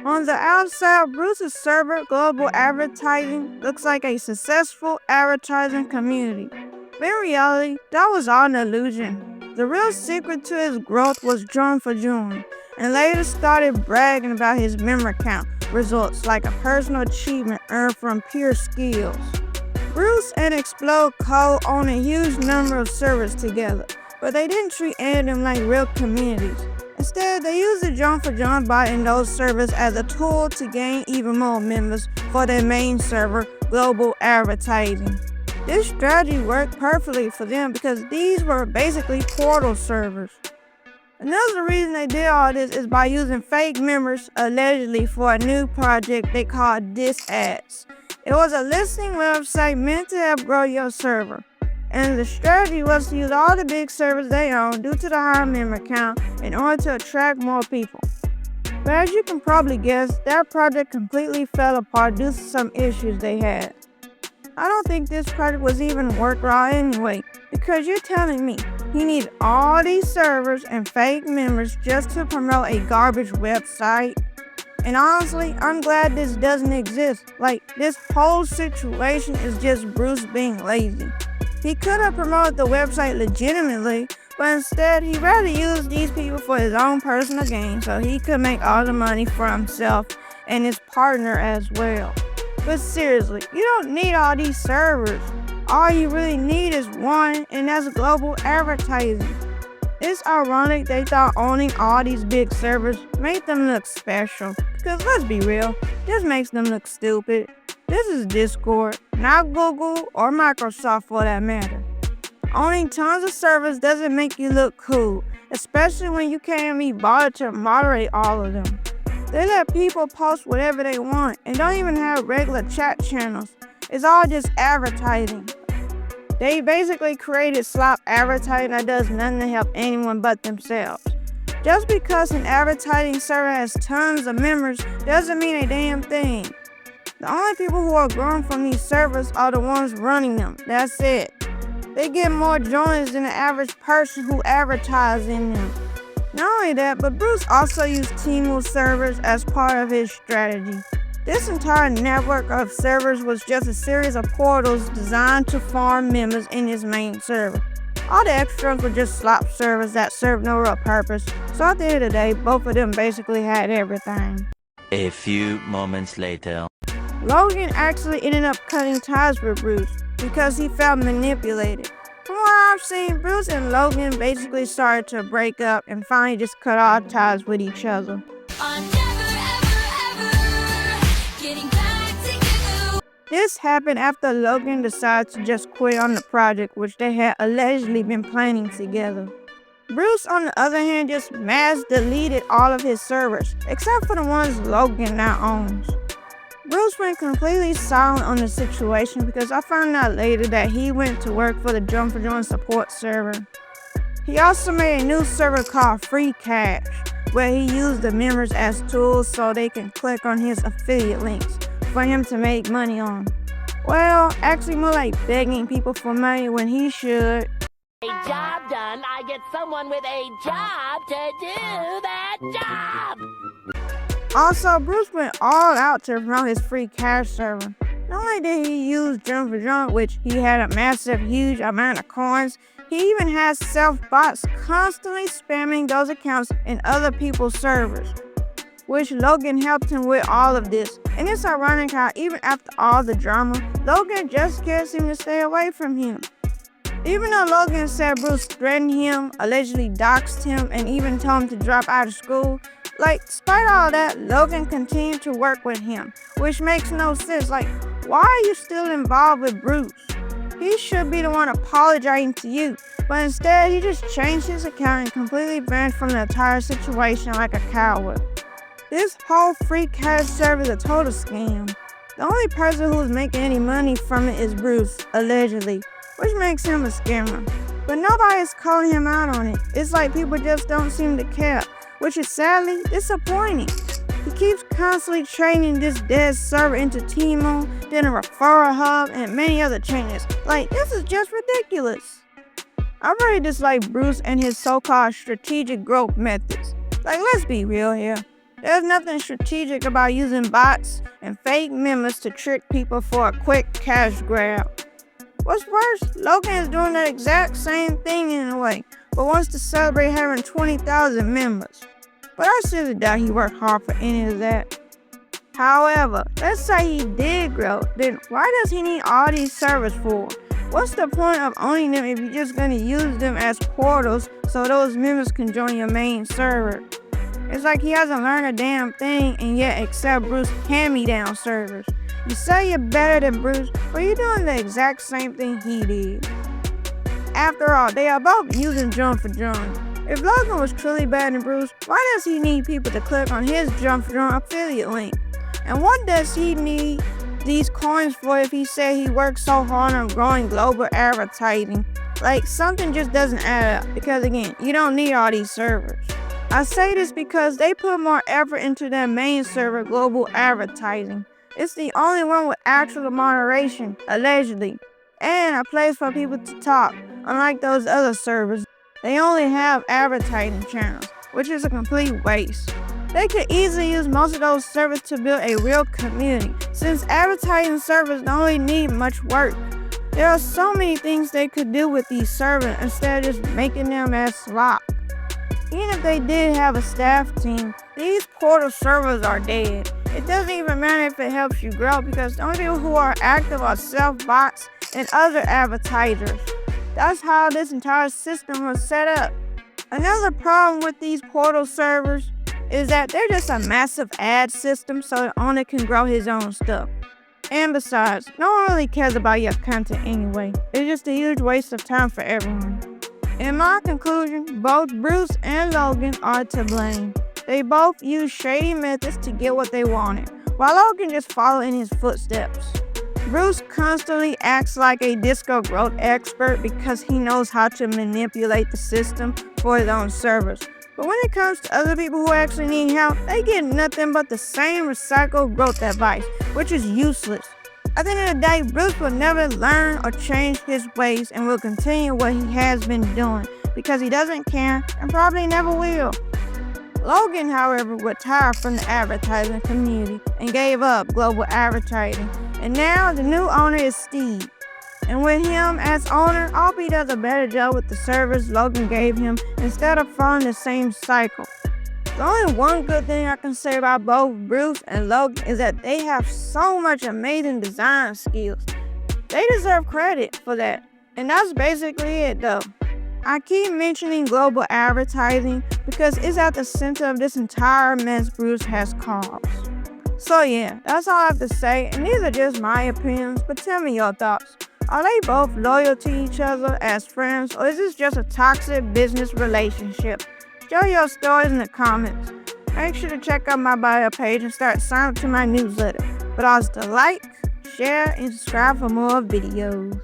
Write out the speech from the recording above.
On the outside, Bruce's server, Global Advertising, looks like a successful advertising community. But in reality, that was all an illusion. The real secret to his growth was June for June, and later started bragging about his memory count results like a personal achievement earned from pure skills. Bruce and Explode co-own a huge number of servers together, but they didn't treat any of them like real communities. Instead, they used the John for John bot in those servers as a tool to gain even more members for their main server, Global Advertising. This strategy worked perfectly for them because these were basically portal servers. Another reason they did all this is by using fake members allegedly for a new project they called Diss Ads. It was a listing website meant to help grow your server, and the strategy was to use all the big servers they own due to the high member count in order to attract more people. But as you can probably guess, that project completely fell apart due to some issues they had. I don't think this project was even worthwhile anyway, because you're telling me he needed all these servers and fake members just to promote a garbage website? And honestly, I'm glad this doesn't exist. Like, this whole situation is just Bruce being lazy. He could have promoted the website legitimately, but instead he rather used these people for his own personal gain so he could make all the money for himself and his partner as well. But seriously, you don't need all these servers. All you really need is one, and that's Global Advertising. It's ironic they thought owning all these big servers made them look special. Because let's be real, this makes them look stupid. This is Discord, not Google or Microsoft for that matter. Owning tons of servers doesn't make you look cool, especially when you can't be bothered to moderate all of them. They let people post whatever they want and don't even have regular chat channels. It's all just advertising. They basically created slop advertising that does nothing to help anyone but themselves. Just because an advertising server has tons of members doesn't mean a damn thing. The only people who are growing from these servers are the ones running them. That's it. They get more joiners than the average person who advertises in them. Not only that, but Bruce also used Temu servers as part of his strategy. This entire network of servers was just a series of portals designed to farm members in his main server. All the extras were just slop servers that served no real purpose, so at the end of the day, both of them basically had everything. A few moments later. Logan actually ended up cutting ties with Bruce because he felt manipulated. From what I've seen, Bruce and Logan basically started to break up and finally just cut all ties with each other. This happened after Logan decided to just quit on the project which they had allegedly been planning together. Bruce, on the other hand, just mass deleted all of his servers, except for the ones Logan now owns. Bruce went completely silent on the situation because I found out later that he went to work for the Jump for Join support server. He also made a new server called Free Cash, where he used the members as tools so they can click on his affiliate links for him to make money on. Well, actually more like begging people for money when he should. A job done, I get someone with a job to do that job. Also, Bruce went all out to promote his Free Cash server. Not only did he use Jump for Jump, which he had a massive, huge amount of coins, he even has self-bots constantly spamming those accounts in other people's servers, which Logan helped him with all of this. And it's ironic how even after all the drama, Logan just can't seem to stay away from him. Even though Logan said Bruce threatened him, allegedly doxed him, and even told him to drop out of school, despite all that, Logan continued to work with him, which makes no sense. Why are you still involved with Bruce? He should be the one apologizing to you, but instead he just changed his account and completely banned from the entire situation like a coward. This whole Free Cash server is a total scam. The only person who's making any money from it is Bruce, allegedly, which makes him a scammer. But nobody's calling him out on it. It's like people just don't seem to care, which is sadly disappointing. He keeps constantly trading this dead server into Temu, then a referral hub, and many other changes. This is just ridiculous. I really dislike Bruce and his so-called strategic growth methods. Let's be real here. There's nothing strategic about using bots and fake members to trick people for a quick cash grab. What's worse, Logan is doing the exact same thing in a way, but wants to celebrate having 20,000 members. But I seriously doubt he worked hard for any of that. However, let's say he did grow, then why does he need all these servers for? What's the point of owning them if you're just going to use them as portals so those members can join your main server? It's like he hasn't learned a damn thing and yet accept Bruce hand-me-down servers. You say you're better than Bruce, but you're doing the exact same thing he did. After all, they are both using John for John. If Logan was truly better than Bruce, why does he need people to click on his John for John affiliate link? And what does he need these coins for if he said he worked so hard on growing global advertising? Like, something just doesn't add up, because again, you don't need all these servers. I say this because they put more effort into their main server, global advertising. It's the only one with actual moderation, allegedly, and a place for people to talk, unlike those other servers. They only have advertising channels, which is a complete waste. They could easily use most of those servers to build a real community, since advertising servers don't really need much work. There are so many things they could do with these servers instead of just making them as slop. Even if they did have a staff team, these portal servers are dead. It doesn't even matter if it helps you grow because the only people who are active are self-bots and other advertisers. That's how this entire system was set up. Another problem with these portal servers is that they're just a massive ad system so the owner can grow his own stuff. And besides, no one really cares about your content anyway. It's just a huge waste of time for everyone. In my conclusion, both Bruce and Logan are to blame. They both used shady methods to get what they wanted, while Logan just followed in his footsteps. Bruce constantly acts like a disco growth expert because he knows how to manipulate the system for his own servers. But when it comes to other people who actually need help, they get nothing but the same recycled growth advice, which is useless. At the end of the day, Bruce will never learn or change his ways and will continue what he has been doing because he doesn't care and probably never will. Logan, however, retired from the advertising community and gave up global advertising. And now the new owner is Steve. And with him as owner, I hope he does a better job with the servers Logan gave him instead of following the same cycle. The only one good thing I can say about both Bruce and Logan is that they have so much amazing design skills. They deserve credit for that. And that's basically it though. I keep mentioning global advertising because it's at the center of this entire mess Bruce has caused. So yeah, that's all I have to say, and these are just my opinions, but tell me your thoughts. Are they both loyal to each other as friends, or is this just a toxic business relationship? Share your stories in the comments. Make sure to check out my bio page and start signing up to my newsletter. But also to like, share, and subscribe for more videos.